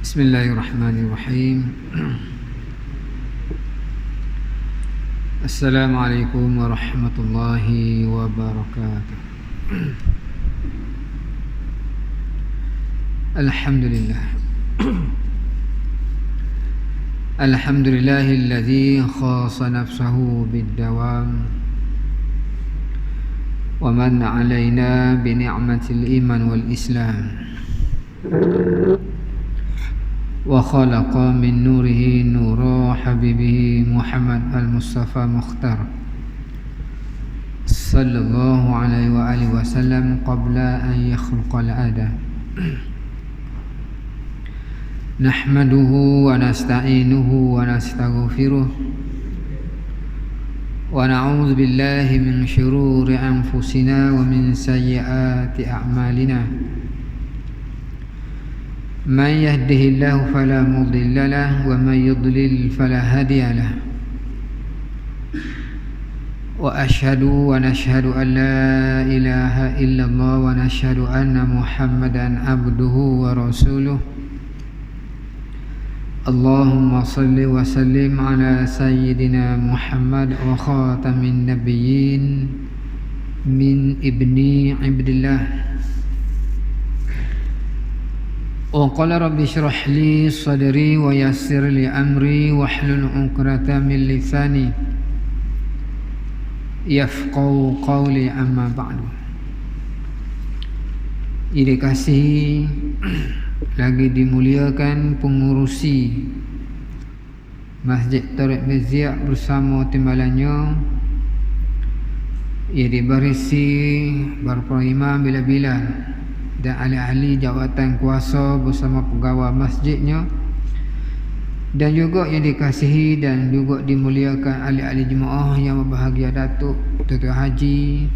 Bismillahirrahmanirrahim. Assalamualaikum warahmatullahi wabarakatuh. Alhamdulillah. Alhamdulillahilladzi khassa nafsahu bid-dawam wa manna 'alaina bi ni'matil iman wal islam. Wa khalaqa min nurihi nura habibihi Muhammad al-Mustafa Mukhtar sallallahu alaihi wa alihi wasallam qabla an yakhluqal adam. Nahmaduhu wa nasta'inuhu wa nastaghfiruh wa na'udzu billahi min shururi anfusina wa min sayyiati a'malina. Man yahdihillahu fala mudilla lahu wa man yudlil fala hadiya lahu. Wa ashhadu wa nashhadu an la ilaha illallah wa nashhadu anna Muhammadan abduhu wa rasuluh. Allahumma salli wa sallim ala sayyidina Muhammad wa khatamin nabiyyin min ibni Abdillah. Wa qala rabbi shrah li sadri wa yassir li amri wahlul 'uqdatam min lisani yafqahu qawli, amma ba'du. Ini kasih lagi dimuliakan pengurusi Masjid Tariq Miziak bersama timbalannya, ia dibarisi para imam bila-bila dan ahli-ahli jawatan kuasa bersama pegawai masjidnya, dan juga yang dikasihi dan juga dimuliakan ahli-ahli jemaah yang berbahagia, datuk, tuan haji,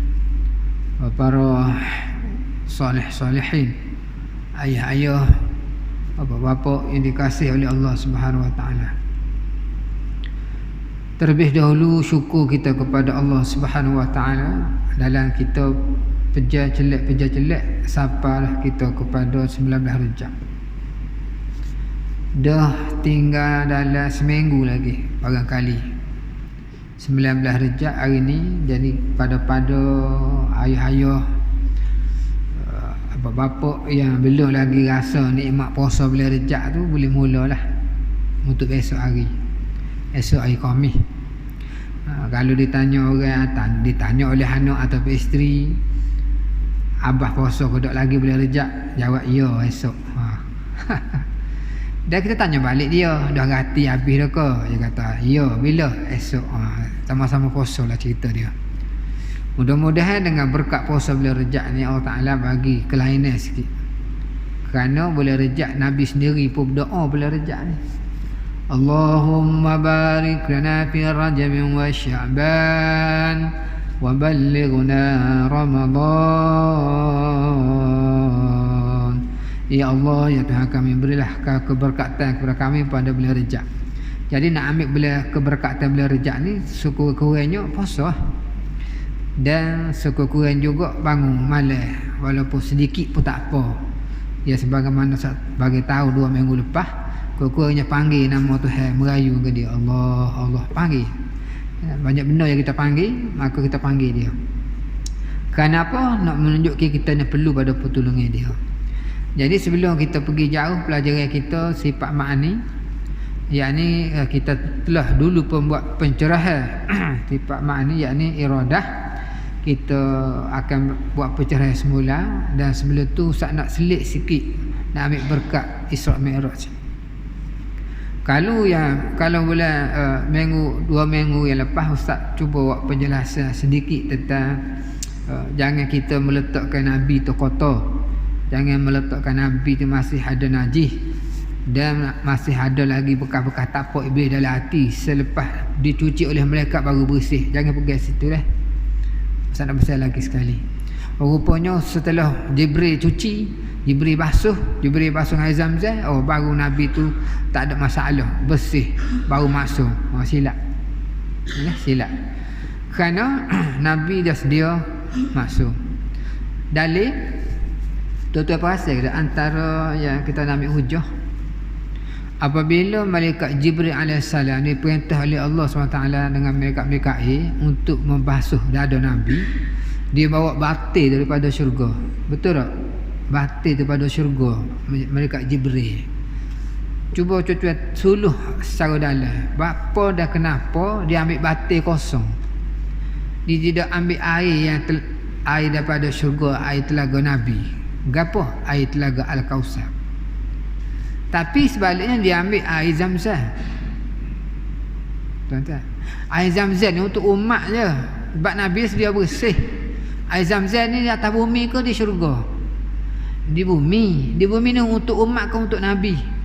para soleh-solehin, ayah-ayah, bapa-bapa yang dikasihi oleh Allah Subhanahu wa taala. Terlebih dahulu syukur kita kepada Allah Subhanahu wa taala dalam kita peja celek sampailah kita kepada 19 Rejab. Dah tinggal dalam seminggu lagi barangkali 19 Rejab hari ni. Jadi pada ayah-ayah, bapa-bapa yang belum lagi rasa nikmat puasa bulan Rejab tu, boleh mulalah untuk esok hari Khamis. Kalau ditanya orang, ditanya oleh anak atau isteri, abah puasa ke tak lagi bulan Rejab? Jawab ya esok. Dan kita tanya balik dia, dah rati habis dah ke? Dia kata ya, bila? Esok. Sama-sama puasa lah cerita dia. Mudah-mudahan dengan berkat puasa bulan Rejab ni Allah Ta'ala bagi kelainan sikit. Kerana bulan Rejab Nabi sendiri pun berdoa bulan Rejab ni, Allahumma barik lana fi Rajab wa Sya'ban wa ballighna Ramadan. Ya Allah, ya Tuhan kami, berilah keberkatan kepada kami pada bulan Rejab. Jadi nak ambil keberkatan bulan Rejab ni, sekurang-kurangnya puasa, dan sekurang-kurang juga bangun malam, walaupun sedikit pun tak apa. Ya, sebagaimana bagi tahu 2 minggu lepas, kurang-kurangnya panggil nama Tuhan, merayu ke dia, Allah panggil. Banyak benda yang kita panggil, maka kita panggil dia. Kenapa? Nak menunjukkan kita ni perlu pada pertolongan dia. Jadi sebelum kita pergi jauh pelajaran kita sifat ma'ani, yakni kita telah dulu pembuat pencerahan sifat ma'ani, yakni iradah. Kita akan buat pencerahan semula, dan sebelum tu Ustaz nak selit sikit, nak ambil berkat Isra' Mi'raj. Kalau bulan minggu 2 minggu yang lepas Ustaz cuba buat penjelasan sedikit tentang jangan kita meletakkan Nabi tu kotor, jangan meletakkan Nabi tu masih ada najis, dan masih ada lagi bekas-bekas tapak iblis dalam hati selepas dicuci oleh malaikat baru bersih. Jangan pergi situ lah. Ustaz nak besar lagi sekali. Rupanya setelah Jibril cuci, Jibril basuh dengan Zam-Zam, baru Nabi tu tak ada masalah, bersih, baru masuk. Silap. Silap. Kerana Nabi dah sedia masuk. Dalil tuan-tuan perasan ke antara yang kita nak ambil hujah apabila malaikat Jibril alaihissalam diperintah oleh Allah SWT dengan malaikat Mikail untuk membasuh dada Nabi, dia bawa batir daripada syurga. Betul tak? Batir daripada syurga, malaikat Jibril. Cuba cuba suluh secara dalam. Bapa dan kenapa dia ambil batir kosong? Dia tidak ambil air yang air daripada syurga, air telaga Nabi. Gapo? Air telaga Al-Kausar. Tapi sebaliknya dia ambil air Zam-Zam. Tuan-tuan, air Zam-Zam ni untuk umat je. Sebab Nabi sedia bersih. Air Zam-Zam ni di atas bumi ke di syurga? Di bumi. Di bumi ni untuk umat ke untuk Nabi?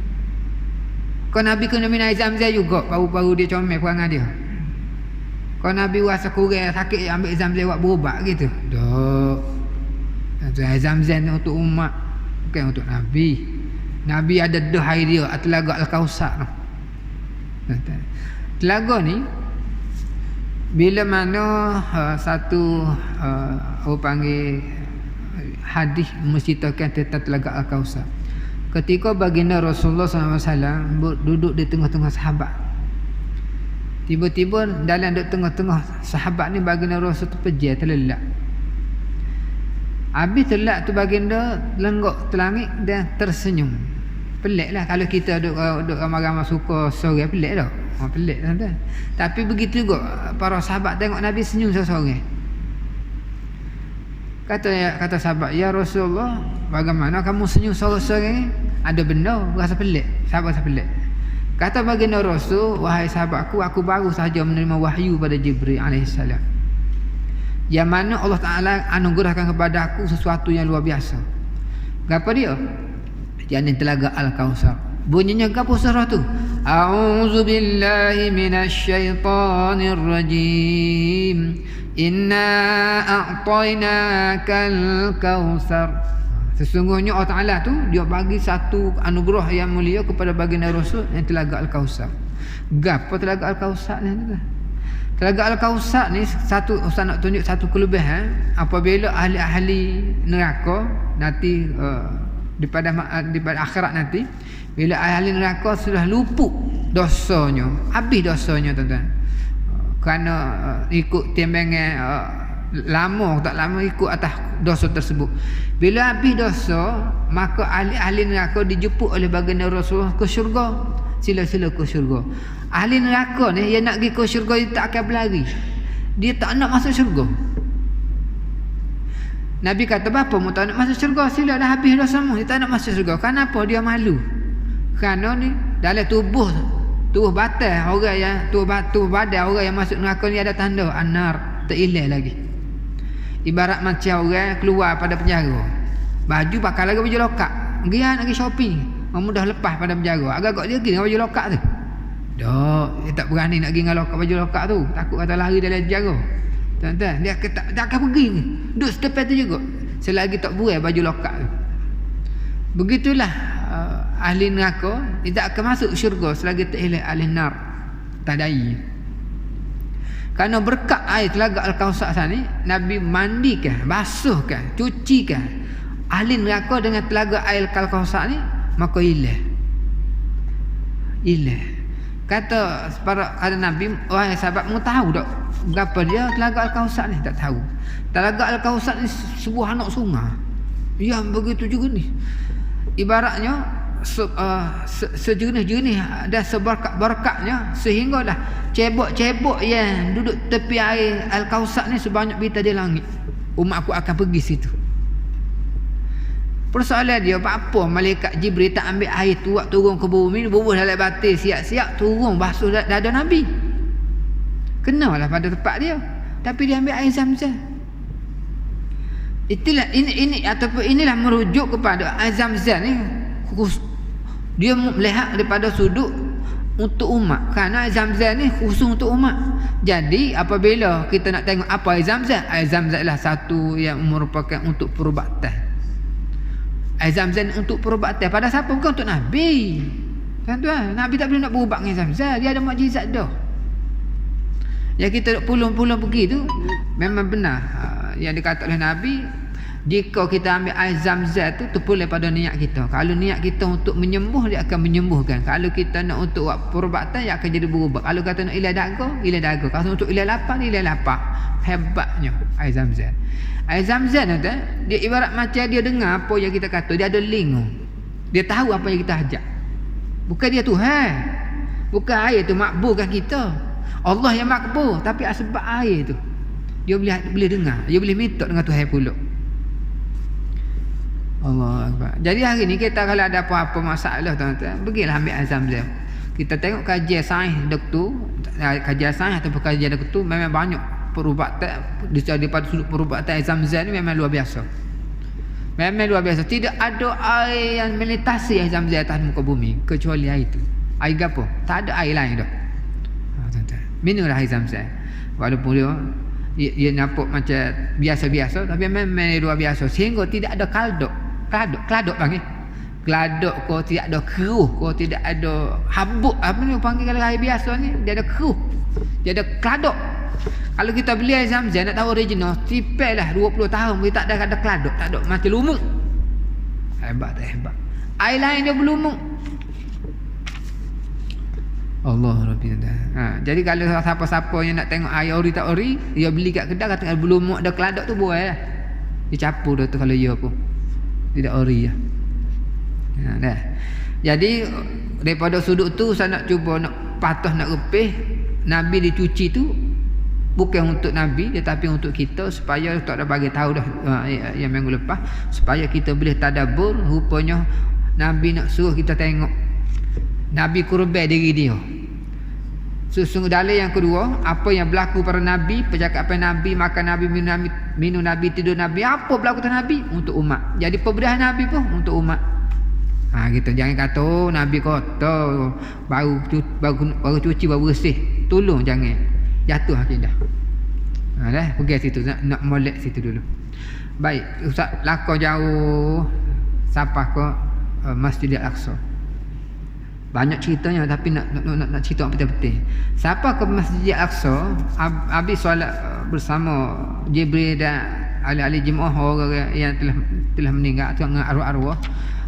Kalau Nabi kena minum air Zam-Zam juga, baru-baru dia comel perangai dia. Kalau Nabi rasa kurang sakit, ambil Zam-Zam buat berubat gitu. Tak. Air Zam-Zam ni untuk umat, bukan untuk Nabi. Nabi ada dah air dia, telaga Al-Kausar. Telaga ni bila mana satu orang panggil hadis menceritakan tentang telaga Al-Kausar. Ketika baginda Rasulullah SAW duduk di tengah-tengah sahabat, tiba-tiba dalam duduk tengah-tengah sahabat ni baginda Rasul terpejam, terlelap. Habis terlelap tu baginda lenggok terlangit dan tersenyum. Pelik lah kalau kita duduk ramai-ramai suka seorang, pelik tak? Pelik tuan-tuan. Tapi begitu juga para sahabat tengok Nabi senyum seorang-seorang. Kata sahabat, ya Rasulullah, bagaimana kamu senyum seorang-seorang? Ada benda rasa pelik. Sahabat rasa pelik. Kata baginda Rasul, wahai sahabatku, aku baru sahaja menerima wahyu pada Jibril alaihissalam, yang mana Allah Ta'ala anugerahkan kepada aku sesuatu yang luar biasa. Apa dia? Yang telaga Al-Kausar. Bunyinya apa surah tu? A'udzu billahi minasyaitonir rajim. Inna a'tainakal kausar. Sesungguhnya Allah Ta'ala tu dia bagi satu anugerah yang mulia kepada baginda Rasul yang telaga Al-Kausar. Gapo telaga Al-Kausar ni? Telaga Al-Kausar ni satu Ustaz nak tunjuk satu kelebihan. Apabila ahli-ahli neraka nanti di pada akhirat nanti, bila ahli neraka sudah luput dosanya, habis dosanya tuan-tuan, kerana ikut timbangan lama tak lama ikut atas dosa tersebut. Bila habis dosa, maka ahli-ahli neraka dijemput oleh baginda Rasulullah ke syurga. Sila-sila ke syurga. Ahli neraka ni yang nak pergi ke syurga dia tak akan berlari. Dia tak nak masuk syurga. Nabi kata, bapa mu tak nak masuk syurga? Sila, dah habis dah semua. Dia tak nak masuk syurga. Kenapa? Dia malu. Kerana ni dalam tubuh batal orang yang tubuh badan orang yang masuk neraka ni ada tanda anar, tak hilang lagi. Ibarat macam orang keluar pada penjara, baju pakai lagi baju lokak, dia nak pergi shopping, mudah lepas pada penjara, agak-agak dia pergi dengan baju lokak tu. Tak, dia tak berani nak pergi dengan baju lokak tu, takut kata lari dalam penjara. Tuan-tuan, dia tak akan pergi, duduk setepat tu juga selagi tak buai baju lokak tu. Begitulah ahli neraka, dia tak akan masuk syurga selagi tak hilang ahli nar, tadai. Kerana berkat air telaga Al-Kausar ni, Nabi mandikan, basuhkan, cucikan ahli neraka dengan telaga air Al-Kausar ni, maka hilang. Kata Nabi, wahai sahabat, mu tahu tak berapa dia telaga Al-Kausar ni? Tak tahu. Telaga Al-Kausar ni sebuah anak sungai yang begitu juga ni, ibaratnya sejenis-jenis dan seberkat-berkatnya, sehinggalah cebok-cebok yang duduk tepi air Al-Kausar ni sebanyak bintang di langit. Umat aku akan pergi situ. Persoalan dia, apa malaikat Jibril tak ambil air tu turun ke bumi, bubuh dalam batir, siap-siap turun basuh dada Nabi. Kenalah pada tempat dia, tapi dia ambil air Zam-Zam. Inilah merujuk kepada air Zam-Zam ni, dia melihat daripada sudut untuk umat, kerana air Zam-Zam ni khusus untuk umat. Jadi apabila kita nak tengok apa air Zam-Zam, air Zam-Zam adalah satu yang merupakan untuk perubatan. Air Zam-Zam untuk perubatan pada siapa? Bukan untuk Nabi. Tuan-tuan, Nabi tak boleh nak berubat dengan Zam-Zam, dia ada mukjizat dah. Yang kita pulung-pulung pergi tu memang benar yang dikatakan oleh Nabi. Jika kita ambil air Zam-Zam tu terpulang pada niat kita. Kalau niat kita untuk menyembuh, dia akan menyembuhkan. Kalau kita nak untuk buat perubatan, dia akan jadi berubat. Kalau kata nak ilah dagu. Kalau untuk ilah lapar, ilah lapar. Hebatnya air Zam-Zam. Air Zam-Zam tu, dia ibarat macam dia dengar apa yang kita kata. Dia ada link. Dia tahu apa yang kita ajak. Bukan dia Tuhan. Bukan air tu makbulkan kita. Allah yang makbul. Tapi sebab air tu, dia boleh dengar. Dia boleh minta dengan Tuhan pula. Allah Akbar. Jadi hari ni kita kalau ada apa-apa masalah tuan-tuan, pergilah ambil air Zam-Zam. Kita tengok kajian sains doktor, kajian sains ataupun kajian doktor, memang banyak perubatan daripada sudut perubatan air Zam-Zam ni memang luar biasa. Memang luar biasa. Tidak ada air yang melintasi air Zam-Zam atas muka bumi kecuali air itu. Air apa? Tak ada air lain dah. Tuan-tuan, minumlah air Zam-Zam. Walaupun dia nampak macam biasa-biasa, tapi memang luar biasa sehingga tidak ada kladok panggil. Kladok kau tidak ada keruh, kau tidak ada habuk. Apa ni panggil kalau air biasa ni, dia ada keruh. Dia ada kladok. Kalau kita beli air Zam-Zam nak tahu original, tipis lah 20 tahun kita tak ada kladok, tak ada macam lumut. Hebat. Air lain dia berlumut. Allah Rabbi. Jadi kalau siapa-siapa yang nak tengok air ori tak ori, dia beli kat kedai kata berlumut ada kladok tu buai lah. Dia capur dah tu kalau dia apa. Tidak ori lah. Dah. Jadi daripada sudut tu saya nak cuba nak patah nak repih Nabi dicuci tu bukan untuk Nabi tetapi untuk kita supaya tak ada bagi tahu dah yang minggu lepas supaya kita boleh tadabbur. Rupanya Nabi nak suruh kita tengok Nabi kurban diri dia. Sesungguh dalil yang kedua, apa yang berlaku pada Nabi, percakapan Nabi, makan Nabi, minum Nabi, tidur Nabi, apa berlaku pada Nabi untuk umat. Jadi pemberian Nabi pun untuk umat. Gitu. Jangan kata Nabi kotor baru cuci baru bersih. Tolong jangan jatuh akidah. Dah pergi situ nak molek situ dulu. Baik, Ustaz lakon jauh sampai ke Masjidil Aqsa. Banyak ceritanya tapi nak cerita betul-betul. Siapa ke Masjid Al-Aqsa, habis solat bersama Jibril dan ahli-ahli jemaah orang yang telah meninggal dengan arwah-arwah,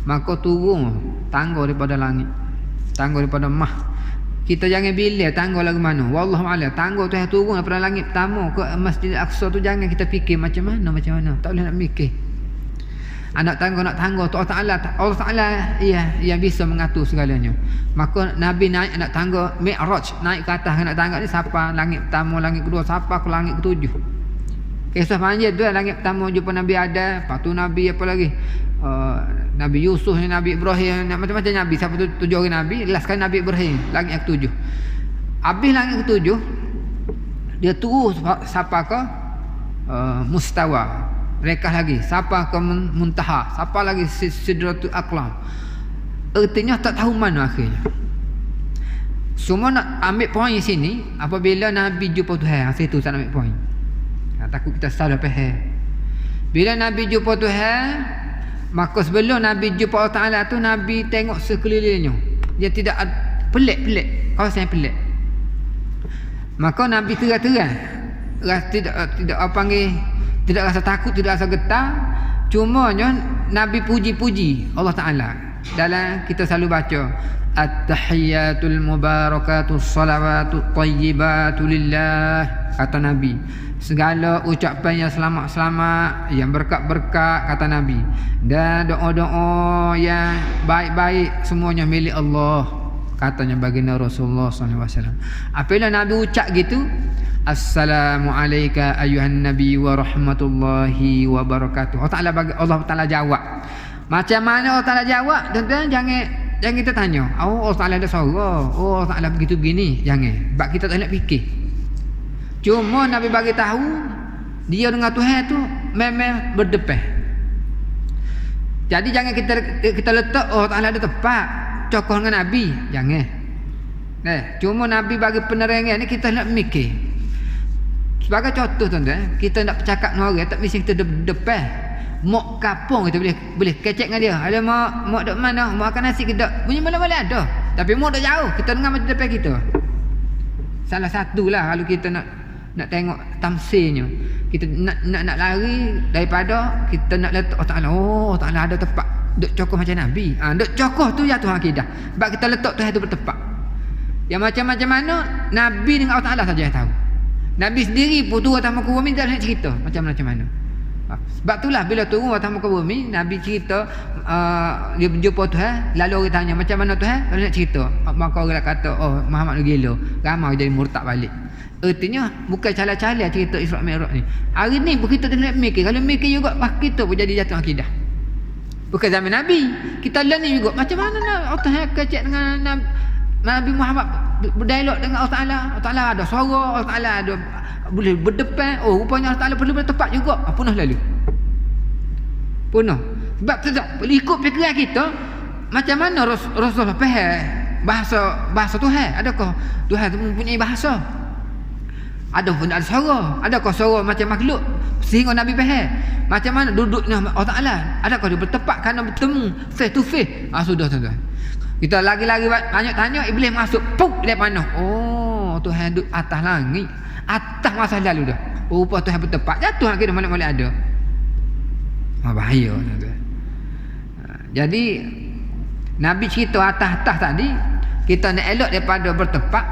maka turun tangga daripada langit. Tangga daripada mah. Kita jangan bila tangga lagu mana. Wallahu a'lam. Tangga tu yang turun daripada langit pertama ke Masjid Al-Aqsa tu jangan kita fikir macam mana. Tak boleh nak fikir. Anak tangga tu Allah Ta'ala yang bisa mengatur segalanya. Maka Nabi naik anak tangga Mi'raj, naik ke atas anak tangga ni sampai langit pertama, langit kedua, sampai ke langit ketujuh. Kisah panjang tu langit pertama jumpa Nabi Adam, lepas tu Nabi apa lagi? Nabi Yusuf, Nabi Ibrahim, macam-macam Nabi. Sampai tujuh orang Nabi, last kali Nabi Ibrahim, langit yang ketujuh. Habis langit ketujuh, dia terus sampai ke Mustawa. Rekah lagi siapa ke muntaha, siapa lagi sidratul aqlam. Artinya tak tahu mana akhirnya. Semua nak ambil poin sini apabila Nabi jumpa Tuhan. Situ saya nak ambil poin. Takut kita salah faham. Bila Nabi jumpa Tuhan, maka sebelum Nabi jumpa Allah Ta'ala tu, Nabi tengok sekelilingnya. Dia tidak pelik. Kawasan yang pelik. Maka Nabi terang-terang tidak apa panggil, tidak rasa takut, tidak rasa getar. Cumanya Nabi puji-puji Allah Ta'ala. Dalam kita selalu baca At-tahiyyatul mubarakatus salawatut tayyibatu lillah, kata Nabi. Segala ucapan yang selamat-selamat, yang berkat-berkat, kata Nabi. Dan doa-doa yang baik-baik semuanya milik Allah, katanya baginda Rasulullah SAW. Apabila Nabi ucap gitu, Assalamualaikum ayuhan Nabi wa rahmatullahi wa barakatuh. Allah Ta'ala jawab. Macam mana Allah Ta'ala jawab? Tuan-tuan jangan kita tanya, Allah Ta'ala ada suara, Allah Ta'ala begitu begini. Jangan. Sebab kita tak nak fikir. Cuma Nabi bagi tahu dia dengan Tuhan tu memang berdepan. Jadi jangan kita letak Allah Ta'ala ada tempat cokong dengan Nabi. Jangan. Cuma Nabi bagi penerangan ni kita nak mikir. Sebagai contoh tuan-tuan, kita nak bercakap dengan orang tak mesti kita depan. Mak kapung kita boleh kecek dengan dia. Ada mak dok mana? Mak makan nasi ke dak? Bunyi mana-mana ada. Tapi mak dok jauh, kita dengar macam depan kita. Salah satulah kalau kita nak nak tengok tamsilnya. Kita nak lari daripada kita nak letak Ta'ala. Oh, Ta'ala ada tempat duk cokoh macam Nabi. Duk cokoh tu jatuh akidah. Sebab kita letak Tuhan tu bertepat. Yang macam-macam mana Nabi dengan Allah Ta'ala saja yang tahu. Nabi sendiri pun turun atas muka bumi tak nak cerita macam mana. Sebab itulah bila turun atas muka bumi, Nabi cerita dia berjumpa Tuhan, lalu orang tanya macam mana Tuhan, tak nak cerita. Maka orang kata, oh Muhammad tu gila, ramai jadi murtad balik. Artinya bukan cala-cala cerita Isra' Mi'raj ni. Hari ni pun kita nak mikir, kalau mikir juga kita pun jadi jatuh akidah. Bukan zaman Nabi, kita lah ni juga macam mana nak Tuhan kecek dengan Nabi Muhammad berdialog dengan Allah Ta'ala. Allah Ta'ala ada suara, Allah Ta'ala ada boleh berdepan. Oh, rupanya Allah Ta'ala perlu bertepat juga. Punah lalu. Punah. Sebab tidak ikut fikiran kita, macam mana Rasulullah faham bahasa Tuhan? Adakah Tuhan tu mempunyai bahasa? Ada pun ada suara. Adakah suara macam makhluk sehingga Nabi faham? Macam mana duduknya Allah Ta'ala? Adakah dia bertepat kerana bertemu face to face? Sudah tuan-tuan. Kita lagi-lagi banyak tanya, iblis masuk puk dia panah. Oh, Tuhan duduk atas langit, atas masa lalu dah. Oh, rupa Tuhan bertepat, jatuh lagi dah mana-mana ada. Bahaya tuan-tuan. Jadi Nabi cerita atas-atas tadi, kita nak elok daripada bertepat,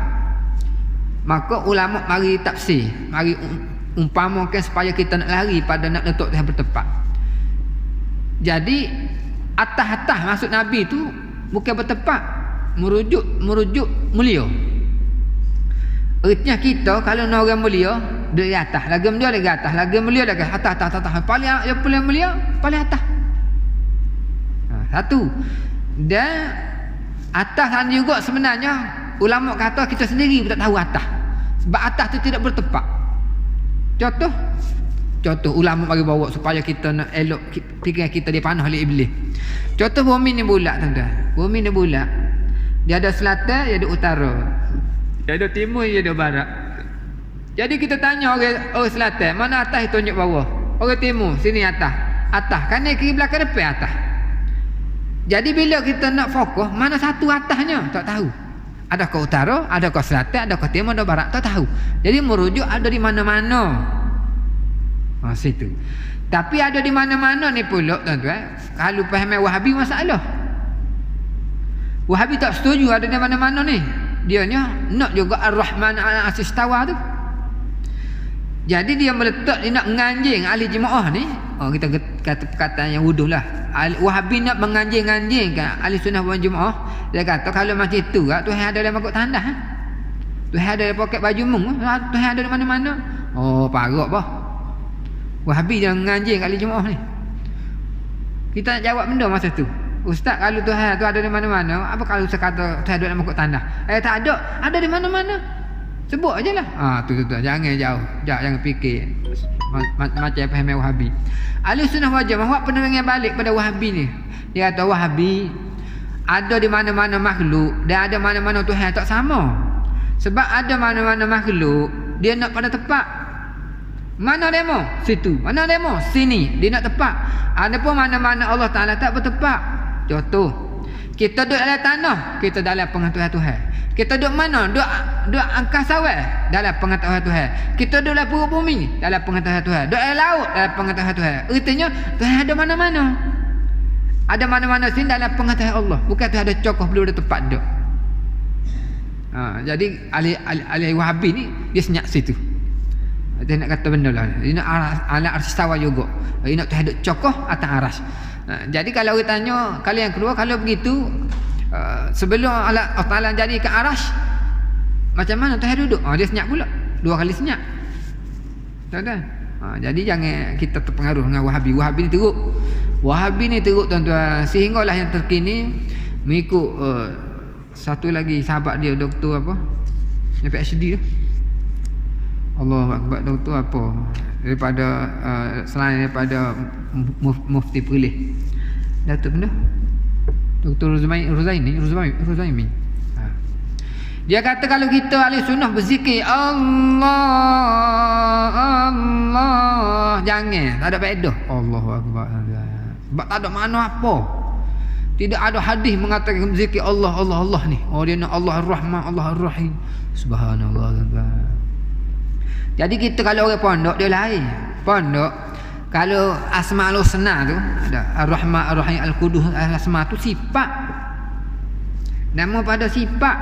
maka ulama mari tafsir, mari umpamakan supaya kita nak lari pada nak letak Tuhan bertepat. Jadi atas-atas maksud Nabi tu bukan bertepat, merujuk mulia. Artinya kita kalau nak orang mulia di atas, lagi mulia lagi atas, lagi mulia lagi atas. Paling mulia paling atas. Satu. Dan atas juga sebenarnya ulama kata kita sendiri pun tak tahu atas. Sebab atas tu tidak bertepat. Contoh ulama bagi bawa supaya kita nak elok fikiran kita dipanah oleh iblis. Contoh bumi ni bulat tuan-tuan. Bumi ni bulat. Dia ada selatan, dia ada utara. Dia ada timur, dia ada barat. Jadi kita tanya orang selatan, mana atas tunjuk bawah? Orang timur, sini atas. Atas, kanan kiri belakang depan atas. Jadi bila kita nak fokus, mana satu atasnya? Tak tahu. Adakah utara, adakah selatan, adakah timur, adakah barat? Tak tahu. Jadi merujuk ada di mana-mana. Situ. Tapi ada di mana-mana ni pula tuan-tuan. Kalau faham Wahabi masalah. Wahabi tak setuju ada di mana-mana ni. Dianya nak juga Ar-Rahman al-Arsh istawa tu. Jadi dia meletak, dia nak menganjing ahli jemaah ni. Kita kata perkataan yang wuduh lah. Wahabi nak menganjing-anjingkan ahli sunnah wal jemaah. Dia kata kalau macam itu Tuhan ada dalam makut tandas. Tuhan ada dalam poket baju mung. Tuhan ada di mana-mana. Oh, parok bah. Wahabi jangan menganjing ahli jemaah ni. Kita nak jawab benda masa tu. Ustaz, kalau Tuhan tu ada di mana-mana, apa kalau saya kata Tuhan ada dalam makut tandas? Tak ada. Ada di mana-mana. Sebut aje lah. Tu. Jangan jauh. Jangan fikir macam faham Wahabi. Ahli sunnah wal jamaah penerangan balik pada Wahabi ni. Dia kata Wahabi ada di mana-mana makhluk dan ada mana-mana Tuhan tak sama. Sebab ada mana-mana makhluk dia nak pada tepat. Mana demo? Situ. Mana demo? Sini. Dia nak tepat. Ada pun mana-mana Allah Ta'ala tak bertepat. Contoh, kita duduk dalam tanah, kita dalam pengetahuan Tuhan. Kita duduk mana? Duduk angkasa dalam pengetahuan Tuhan. Kita duduk dalam perut bumi dalam pengetahuan Tuhan. Duduk dalam laut dalam pengetahuan Tuhan. Artinya Tuhan ada mana-mana. Ada mana-mana sini dalam pengetahuan Allah. Bukan Tuhan ada cokoh belum ada tempat duduk. Jadi ahli Wahabi ni dia senyap situ. Dia nak kata benda lah. Dia nak ala arsh istawa juga. Dia nak Tuhan duduk cokoh atas arsh. Jadi kalau orang tanya, kalau yang kedua, kalau begitu sebelum Allah Ta'ala jadi ke arsh, macam mana Tuhan duduk? Dia senyap pula. 2 kali senyap. Tuan-tuan. Jadi jangan kita terpengaruh dengan Wahabi. Wahabi ni teruk tuan-tuan. Sehinggalah yang terkini mengikut satu lagi sahabat dia, doktor apa? Yang PhD tu. Allah Akbar, doktor apa? Daripada selain daripada Mufti Perlis. Datuk benda? Dr. Ruzaimi. Dia kata kalau kita ahli sunnah berzikir Allah, jangan, tak ada faedah. Allahu Akbar. Sebab tak ada makna apa. Tidak ada hadis mengatakan berzikir Allah ni. Dia nak Allah Ar-Rahman, Allah Ar-Rahim. Subhanallah. Jadi kita kalau orang pondok dia lain. Pondok kalau Asmaul Husna tu ada Ar-Rahman Ar-Rahim Al-Qudus Asma tu sifat. Nama pada sifat.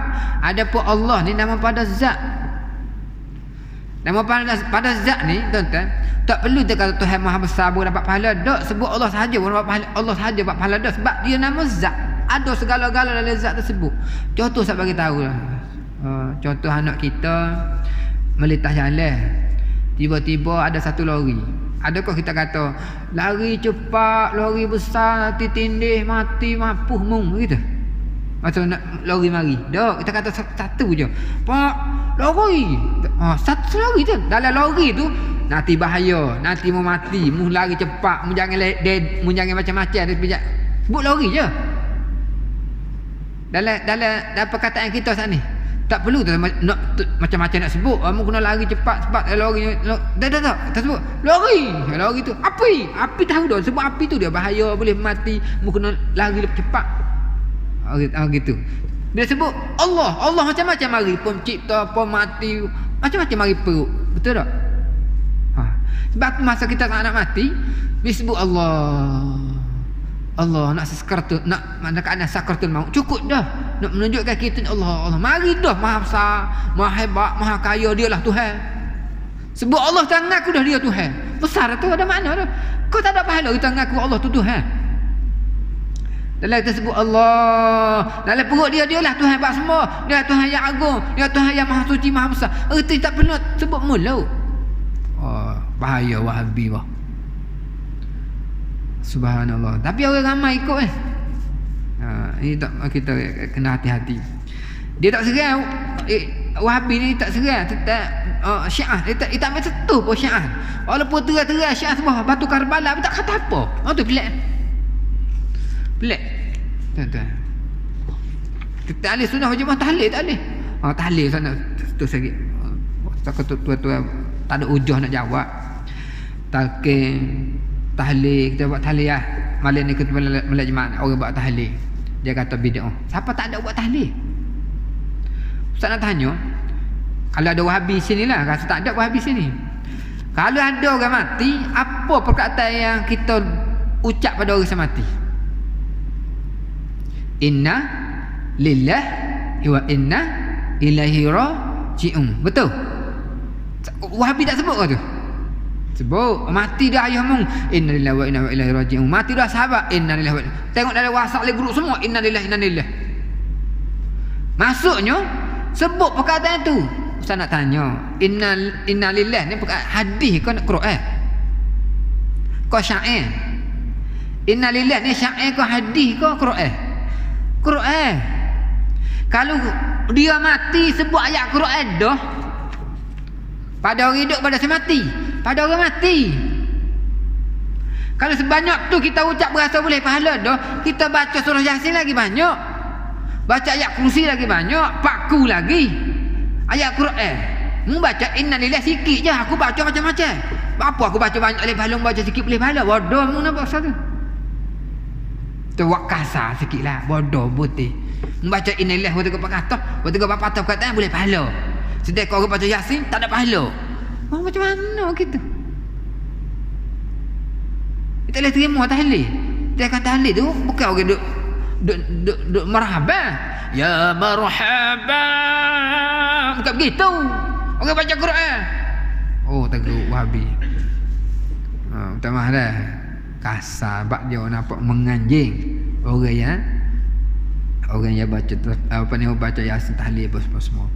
Adapun Allah ni nama pada zat. Nama pada zat ni tuan-tuan, tak perlu dia kata Tuhan Maha Besar pun dapat pahala. Tak, sebut Allah sahaja pun dapat pahala. Allah sahaja dapat pahala dah sebab dia nama zat. Ada segala-gala dalam zat tersebut. Contoh saya bagi tahu lah. Contoh anak kita melintas jalan, tiba-tiba ada satu lori. Adakah kita kata lari cepat, lori besar, nanti tindih, mati, mapuh mung gitu? Macam nak lori mari. Dak, kita kata satu je. Pak, lori. Satu lori je. Dalam lori tu nanti bahaya, nanti mau mati, mau lari cepat, mau jangan macam-macam dia sebut lori je. Dalam perkataan kita saat ni tak perlu nak macam-macam nak sebut. Kamu kena lari cepat lori. Tak sebut lori. Lori tu api tahu dah. Sebab api tu dia bahaya, boleh mati. Kamu kena lari cepat. Gitu. Dia sebut Allah macam-macam mari, pencipta, pemati, macam-macam mari perut. Betul tak? Sebab tu masa kita nak mati, disebut Allah nak sakaratul, nak keadaan sakaratul maut, cukup dah nak menunjukkan kita Allah mari dah, Maha Besar, Maha Hebat, Maha Kaya, dialah Tuhan. Sebut Allah tangan aku dah dia Tuhan. Besar tu ada makna dah. Kau tak ada pahala kita ngaku Allah tu Tuhan. Dalam kita sebut Allah, dalam perut dialah Tuhan buat semua. Dia Tuhan yang agung, dia Tuhan yang Maha Suci, Maha Besar. Erti tak perlu sebut mulut. Bahaya Wahabi bah. Subhanallah. Tapi orang ramai ikut ini tak, kita kena hati-hati. Dia tak serang Wahabi ni, tak serang Syiah. Dia tak ambil setuh pun Syiah. Walaupun terang-terang Syiah semua batu Karbala, tapi tak kata apa. Tu pelik. Tuan-tuan, kita ahli sunnah wal jamaah tahlil tak boleh. Tahlil sana tu sikit. Takut tuan-tuan tak ada ujah nak jawab. Talqin, tahlil, kita buat tahlil lah. Malam ni kita melek jemaah orang buat tahlil. Dia kata bid'ah. Siapa tak ada buat tahlil? Ustaz nak tanya, kalau ada Wahabi sini lah, rasa tak ada Wahabi sini. Kalau ada orang mati, apa perkataan yang kita ucap pada orang yang mati? Inna lillahi wa inna ilaihi raji'un. Betul? Wahabi tak sebut ke tu? Sebut. Mati dah ayah mung, inna lillahi wa inna ilaihi raji'un. Mati dah sahabat, inna lillahi wa inna. Tengok dalam WhatsApp le grup semua, inna lillahi inna lillahi. Maksudnya sebut perkataan tu. Ustaz nak tanya, inna lillahi ni perkataan hadis ke Quran? Kau syair? Inna lillahi ni syair ke hadis ke Quran? Quran. Kalau dia mati sebut ayat Quran dah, pada orang hidup pada mati, pada orang mati. Kalau sebanyak tu kita ucap berasa boleh pahala dah, kita baca surah Yasin lagi banyak, baca ayat kursi lagi banyak, paku lagi ayat Quran. Mu baca inna lillahi sikit je, aku baca macam-macam. Apa aku baca banyak boleh pahala, baca sikit boleh pahala? Bodoh mu nampak satu. Tu wak kasar sikitlah, bodoh putih. Mu baca inna lillahi wa ta'ala kata, wa ta'ala patah perkataan boleh pahala. Sedangkan orang baca Yasin tak ada pahala. Macam mana kita? Kita boleh terima tahlil. Dia kata tahlil tu bukan orang duk marhaban. Ya marhaban. Bukan begitu. Orang baca Quran. Teruk Wahabi. Minta maaf dah. Kasar bab dia nampak menganjing orang yang baca baca Yasin tahlil apa semua.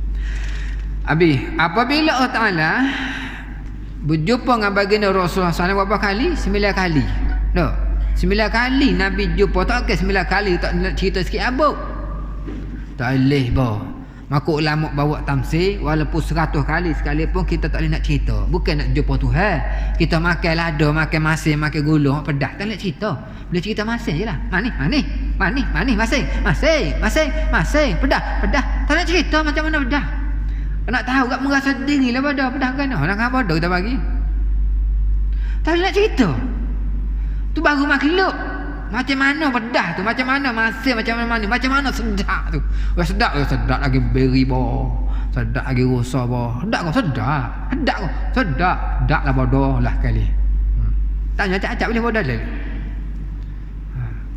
Habis apabila Allah Taala berjumpa dengan baginda Rasulullah SAW berapa kali? 9 kali. Tak? 9 kali Nabi jumpa. Tak ke 9 kali tak nak cerita sikit abuk. Tak boleh bah. Maka ulama bawa tamsil walaupun 100 kali sekalipun kita tak boleh nak cerita. Bukan nak jumpa Tuhan. Kita makan lada, makan masin, makan gulung, pedas. Tak nak cerita. Boleh cerita masin je lah. Manis, masin, pedas. Tak nak cerita macam mana pedas. Nak tahu kat merasa diri lah pedas kan. Nak apa dah kita bagi. Tak boleh nak cerita. Tu baru makhluk. Macam mana pedas tu, macam mana masin, macam mana sedap tu. Sedap lagi beri boh. Sedap lagi rosa apa? Sedap kau sedap. Sedap kau. Sedap. Sedap lah bodoh lah kali. Tanya acak-acak boleh bodoh lah.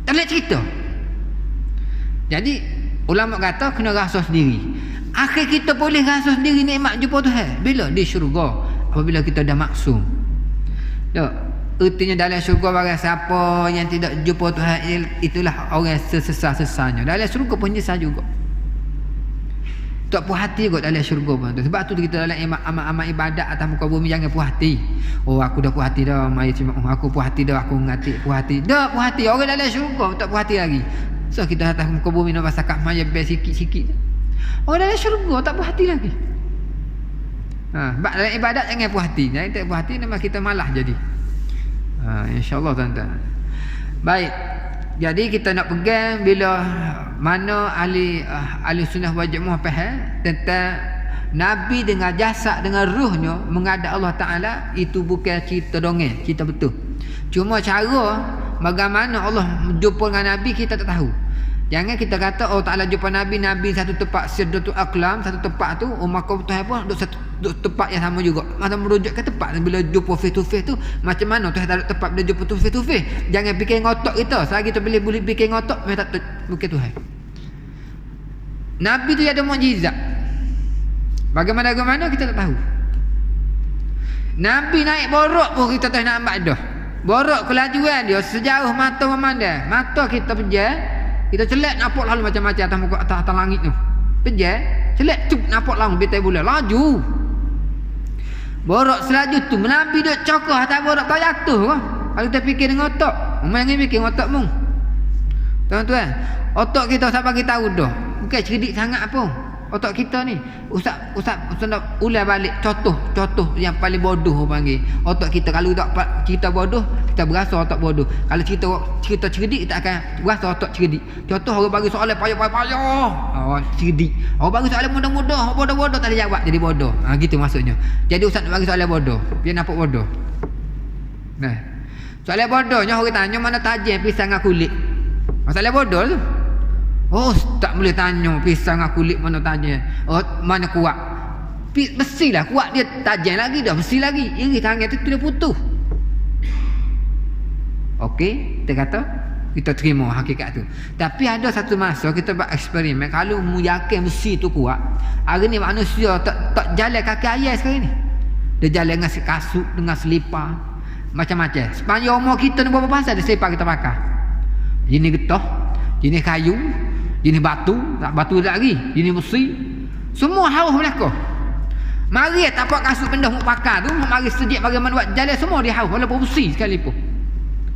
Tak boleh cerita. Jadi ulama kata kena rasa sendiri. Akhir kita boleh rasa sendiri nikmat jumpa Tuhan bila di syurga, apabila kita dah maksum. Tak. Ertinya dalam syurga barang siapa yang tidak jumpa Tuhan, itulah orang sesesar-sesarnya. Dalam syurga pun nyesal juga. Tak puas hati kot dalam syurga pun tu. Sebab tu kita dalam amal-amal ibadat atas muka bumi jangan puas hati. Oh aku dah puas hati dah, mai aku puas hati dah, aku ngati puas hati. Dah puas hati orang dalam syurga tak puas hati lagi. So kita atas muka bumi nak pasal kat maya best sikit-sikit. Orang dalam syurga tak puas hati lagi. Dalam ibadat jangan puas hati. Jangan tak puas hati nama kita malah jadi. InsyaAllah tuan-tuan. Baik. Jadi kita nak pegang bila mana ahli sunnah wal jamaah faham tentang Nabi dengan jasad dengan ruhnya menghadap Allah Ta'ala, itu bukan cerita dongeng, cerita betul. Cuma cara bagaimana Allah jumpa dengan Nabi kita tak tahu. Jangan kita kata Allah Ta'ala jumpa Nabi satu tempat Sidratul Aqlam, satu tempat tu maka Tuhan pun duduk satu tempat yang sama juga. Macam merujuk ke tempat bila jumpa face to face tu macam mana Tuhan taruh tempat bila jumpa tu face to face. Jangan fikir ngotok kita. Selagi kita boleh fikir ngotok memang tak bukan Tuhan. Nabi tu ada mukjizat. Bagaimana kita tak tahu. Nabi naik borok pun kita tak nak ambil dah. Borok kelajuan dia sejauh mata memandang. Mata kita pejam, kita celak nampak lalu macam-macam atas muka atas langit tu. Pejam, celak tu nampak lalu betai bulan laju. Borok selaju tu Nabi duk cokoh atas borok tak jatuh ke? Kalau kita fikir dengan otak, jangan fikir otak mung. Tuan-tuan, otak kita siapa kita tahu dah. Bukan cerdik sangat pun. Otak kita ni Ustaz nak ulang balik contoh yang paling bodoh orang panggil. Otak kita kalau tak cerita bodoh, kita berasa otak bodoh. Kalau cerita cerdik, kita akan berasa otak cerdik. Contoh orang bagi soalan payah, cerdik. Orang bagi soalan mudah-mudah, bodoh-bodoh tak boleh jawab, jadi bodoh. Gitu maksudnya. Jadi Ustaz nak bagi soalan bodoh, dia nampak bodoh. Nah, soalan bodohnya orang tanya mana tajam pisang dengan kulit. Masalah bodoh tu. Oh, tak boleh tanya pisang dengan kulit mana tajam. Oh, mana kuat. Besi lah kuat, dia tajam lagi dah, besi lagi. Iri tangan tu dia putus. Okey, kita kata kita terima hakikat tu. Tapi ada satu masa kita buat eksperimen, kalau mu yakin besi tu kuat, hari ni manusia tak jalan kaki ayam sekarang ni. Dia jalan dengan kasut, dengan selipar, macam-macam. Sepanjang umur kita ni berapa pasal ada selipar kita pakai. Jenis getah, jenis kayu, jenis batu, tak batu tak lagi, jenis besi. Semua haus mereka. Mari tapak kasut benda mu pakai tu, mari sejak bagaimana buat jalan semua dia haus walaupun besi sekalipun.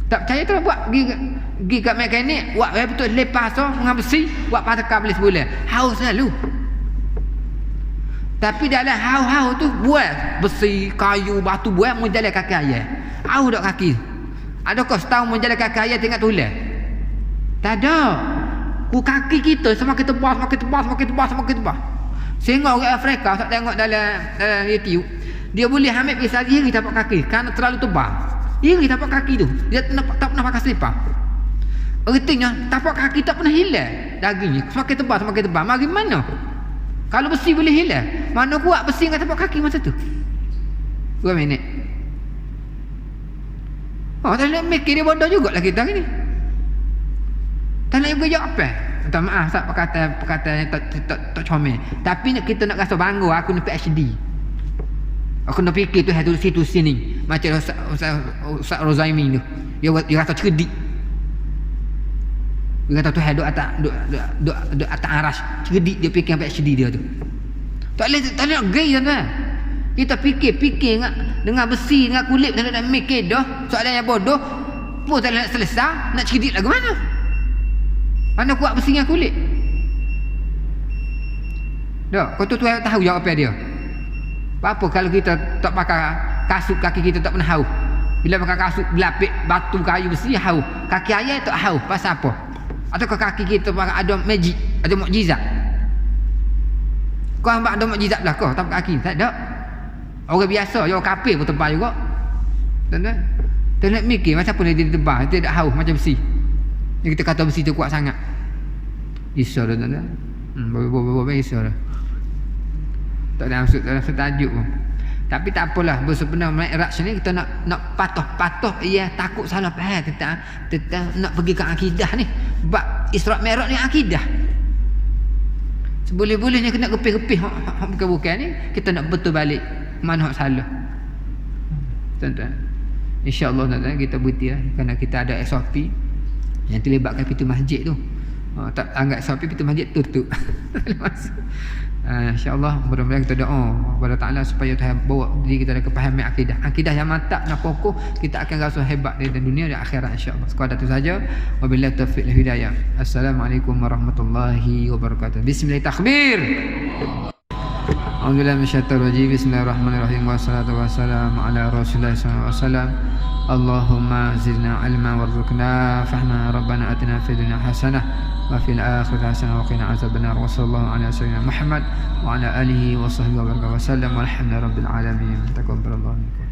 Tak percaya tu buat pergi kat mekanik, buat betul lepas tu dengan besi, buat patakar boleh sebulan. Haus selalu. Tapi dalam haus-haus tu buat besi, kayu, batu buat mu jalan kaki ayam. Haus dak kaki. Adakah setahun mu jalan kaki ayam tengok tulang? Tak ada. Kaki kita semakin tebas. Sehingga orang Afrika tak tengok dalam YouTube, dia boleh ambil pisau iri tapak kaki kerana terlalu tebal. Iri tapak kaki tu, dia tak pernah pakai selipar. Artinya tapak kaki tak pernah hilang dagingnya. Semakin tebal. Mari mana? Kalau besi boleh hilang, mana kuat besi dengan tapak kaki masa tu? 2 minit. Oh, tak nak mikir dia bodoh jugalah kita ni. Tak nak juga jawab apa? Minta maaf Ustaz perkataan yang tak comel. Tapi kita nak rasa bangga aku ni PhD. Aku nak fikir tu satu situ sini. Macam Ustaz Rozaimi tu. Dia rasa cerdik. Dia kata tu duk atas aras. Cerdik dia fikir PhD dia tu. Tak boleh gay tuan-tuan. Kita fikir dengan besi, dengan kulit, nak mikir dah. Soalan yang bodoh pun tak nak selesai. Nak cerdik lagu mana? Mana kuat besi dengan kulit? Tak, kau tu tahu jawab apa dia. Apa kalau kita tak pakai kasut, kaki kita tak pernah haus. Bila pakai kasut belapik batu kayu besi haus. Kaki ayam tak haus. Pasal apa? Ataukah kaki kita ada magic, ada mukjizat? Kau nampak ada mukjizat belah kau tak pakai kaki? Tak ada. Orang biasa, orang kafir pun tebal juga. Tuan-tuan, kita nak mikir macam apa dia tebal, dia tak haus macam besi. Kita kata besi tu kuat sangat. Risau dah tuan-tuan. Bawa risau dah. Tak ada maksud tajuk pun. Tapi tak apalah, sebenarnya Mi'raj ni kita nak patuh ia takut salah faham tentang nak pergi ke akidah ni. Bab Isra' Mi'raj ni akidah. Seboleh-bolehnya kena kepih-kepih bukan ni, kita nak betul balik mana hak salah. Tuan-tuan, insya-Allah tuan-tuan kita berhenti lah, kerana kita ada SOP yang terlibatkan pintu masjid tu. Tak anggap SOP pintu masjid tutup. InsyaAllah mudah-mudahan kita doa kepada Ta'ala supaya Tuhan bawa diri kita dalam kepahaman akidah yang mantap dan kokoh. Kita akan rasa hebat di dunia dan akhirat insyaAllah. Sekadar itu saja. Wabillahi taufiq wal hidayah. Assalamualaikum warahmatullahi wabarakatuh. Bismillahirrahmanirrahim. A'udzubillahi minasyaitonir rajim. Bismillahirrahmanirrahim. Wassalatu wassalamu ala Rasulillah sallallahu alaihi wasallam. Allahumma zidna ilma warzuqna fahma. Rabbana atina fid dunya hasanah wa fil akhirati hasanah wa qina azabannar. Wa sallallahu ala sayyidina Muhammad wa ala alihi wa sahbihi wa baraka wa sallam. Walhamdulillahirabbil alamin. Taqabbalallahu minkum.